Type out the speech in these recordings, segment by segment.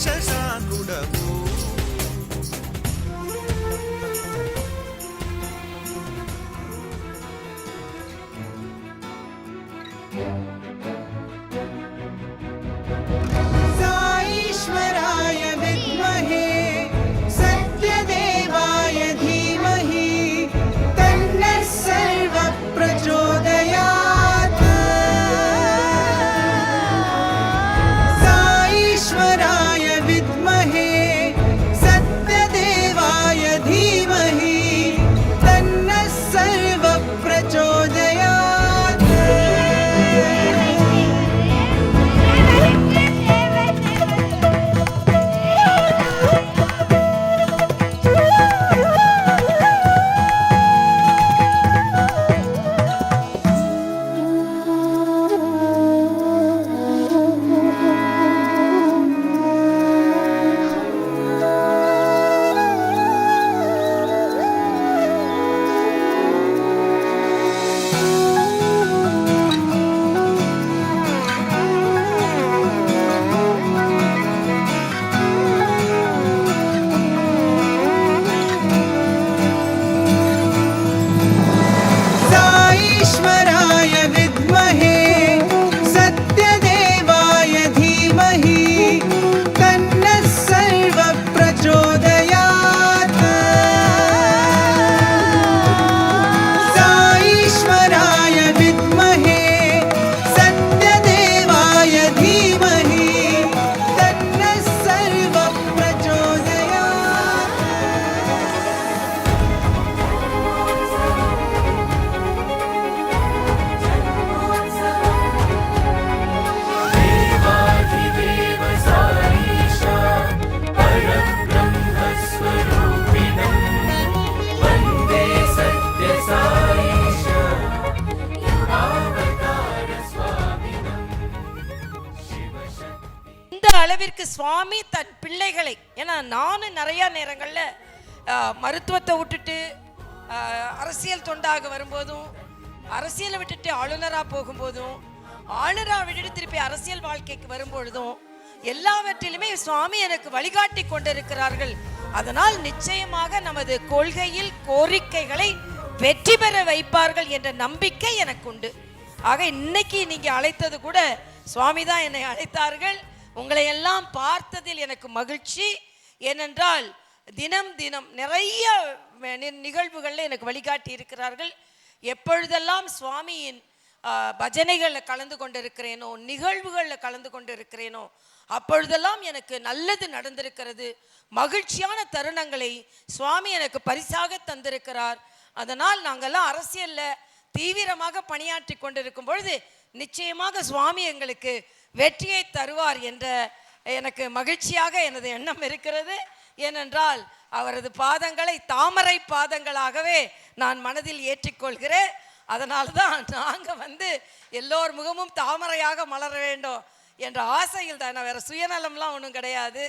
శశాంకుడవు సాయిశ్వరాయ విద్మహే సత్యదేవాయ ధీమహి తన్నః సర్వ ప్రచోదయాత్ సాయిశ్వరాయ విద్మహే సత్యదేవాయ ధీమహి తన్నః సర్వ ప్రచోదయాత్ సాయిశ్వరాయ విద్మహే సత్యదేవాయ ధీమహి తన్నః సర్వ ప్రచోదయాత్ సాయిశ్వరాయ విద్మహే సత్యదేవాయ ధీమహి తన్నః సర్వ ప్రచోదయాత్ देवाधिदेव साईशा परब्रह्मस्वरूपिणं वन्दे सत्यसाईशा युगावतारस्वामिनं शिवशक्ति இந்த அளவிற்கு சுவாமி தன் பிள்ளைகளை, ஏன்னா நானும் நிறைய நேரங்கள்ல மருத்துவத்தை விட்டுட்டு அரசியல் தொண்டாக வரும்போதும், அரசியலை விட்டுட்டு ஆளுநராக போகும்போதும், ஆளுநராக விட்டுட்டு திருப்பி அரசியல் வாழ்க்கைக்கு வரும்பொழுதும் எல்லாவற்றிலுமே சுவாமி எனக்கு வழிகாட்டி கொண்டிருக்கிறார்கள். அதனால் நிச்சயமாக நமது கொள்கையில் கோரிக்கைகளை வெற்றி பெற வைப்பார்கள் என்ற நம்பிக்கை எனக்கு உண்டு. ஆக இன்னைக்கு நீங்க அழைத்தது கூட சுவாமி தான் என்னை அழைத்தார்கள். உங்களை எல்லாம் பார்த்ததில் எனக்கு மகிழ்ச்சி. ஏனென்றால் தினம் தினம் நிறைய நிகழ்வுகளில் எனக்கு வழிகாட்டி இருக்கிறார்கள். எப்பொழுதெல்லாம் சுவாமியின் பஜனைகளில் கலந்து கொண்டிருக்கிறேனோ, நிகழ்வுகளில் கலந்து கொண்டிருக்கிறேனோ, அப்பொழுதெல்லாம் எனக்கு நல்லது நடந்திருக்கிறது. மகிழ்ச்சியான தருணங்களை சுவாமி எனக்கு பரிசாக தந்திருக்கிறார். அதனால் நாங்கள்லாம் அரசியலில் தீவிரமாக பணியாற்றி கொண்டிருக்கும் பொழுது நிச்சயமாக சுவாமி எங்களுக்கு வெற்றியை தருவார் என்ற எனக்கு மகிழ்ச்சியாக எனது எண்ணம் இருக்கிறது. ஏனென்றால் அவரது பாதங்களை தாமரை பாதங்களாகவே நான் மனதில் ஏற்றிக்கொள்கிறேன். அதனால தான் நாங்கள் எல்லோர் முகமும் தாமரையாக மலர வேண்டும் என்ற ஆசையில் தான். நான் வேறு சுயநலம்லாம் ஒன்றும் கிடையாது.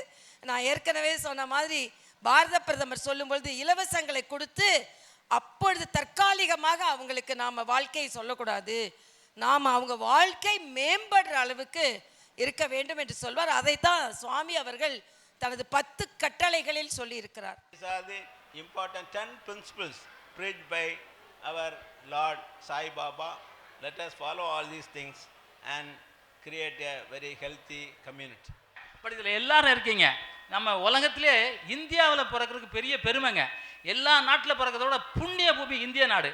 நான் ஏற்கனவே சொன்ன மாதிரி பாரத பிரதமர் சொல்லும் பொழுது இலவசங்களை கொடுத்து அப்பொழுது தற்காலிகமாக அவங்களுக்கு நாம் வாழ்க்கையை சொல்லக்கூடாது, நாம் அவங்க வாழ்க்கை மேம்படுற அளவுக்கு இருக்க வேண்டும் என்று சொல்வார். அதைத்தான் சுவாமி அவர்கள் தனது 10 கட்டளைகளில் சொல்லி இருக்கிறார். These are the important 10 principles preached by our Lord Sai Baba. Let us follow all these things and create a very healthy community. But இதில் எல்லாரும் இருக்கீங்க. நம்ம உலகத்திலே இந்தியாவில் பிறக்கிறதுக்கு பெரிய பெருமைங்க. எல்லா நாட்டில் பிறக்கிறதோட புண்ணிய பூமி இந்திய நாடு.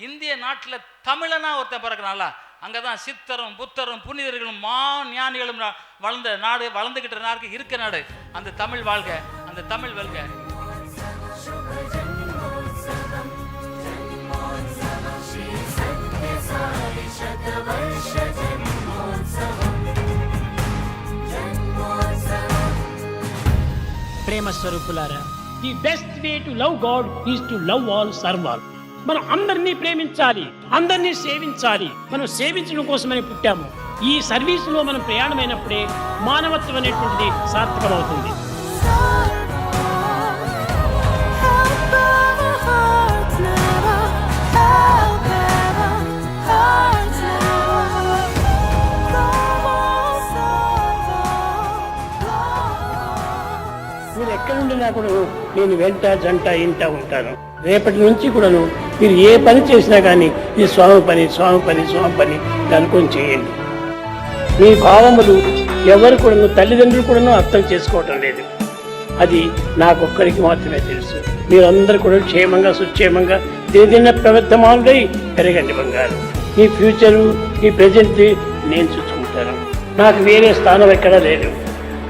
இந்திய நாட்டில் தமிழனா ஒருத்தன் பிறக்கிறான்ல, அங்கே தான் சித்தரும் புத்தரும் புனிதர்களும் ஞானிகளும் வளர்ந்த நாடு, வளர்ந்துக்கிட்ட நாடு, இருக்க நாடு. அந்த தமிழ் வாழ்க, அந்த தமிழ் வெல்க. ప్రేమ స్వరూపులారా, the best way to love God is to love all, serve all. మనం అందరినీ ప్రేమించాలి, అందరినీ సేవించాలి. మనం సేవించడం కోసమని పుట్టాము. ఈ సర్వీసులో మనం ప్రయాణమైనప్పుడే మానవత్వం అనేటువంటిది సార్థకమవుతుంది. ఏదైనా కూడా నేను వెంట జంట ఇంట ఉంటాను. రేపటి నుంచి కూడాను మీరు ఏ పని చేసినా కానీ ఇది స్వామి పని స్వామి పని స్వామి పని అనుకొని చేయండి. మీ భావములు ఎవరు కూడాను తల్లిదండ్రులు కూడాను అర్థం చేసుకోవటం లేదు. అది నాకొక్కరికి మాత్రమే తెలుసు. మీరందరూ కూడా క్షేమంగా సుక్షేమంగా దినదిన ప్రవర్తమానులై పెరగండి బంగారు. మీ ఫ్యూచరు మీ ప్రజెంట్ నేను చూసుకుంటాను. నాకు వేరే స్థానం ఎక్కడా లేదు.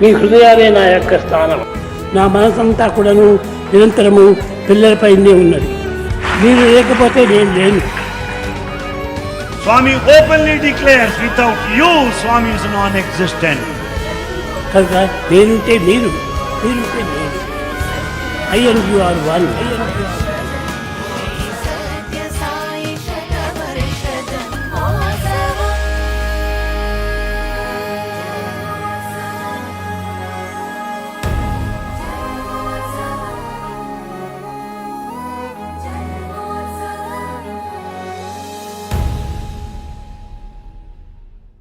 మీ హృదయాలే నా యొక్క స్థానం. నా మనసంతా కూడాను నిరంతరము పిల్లలపైనే ఉన్నది. మీరు లేకపోతే నేను లేను. Swami openly declares, without you, Swami is non-existent. కనుక నేనుంటే మీరు, మీరుంటే నేను. I and you are one.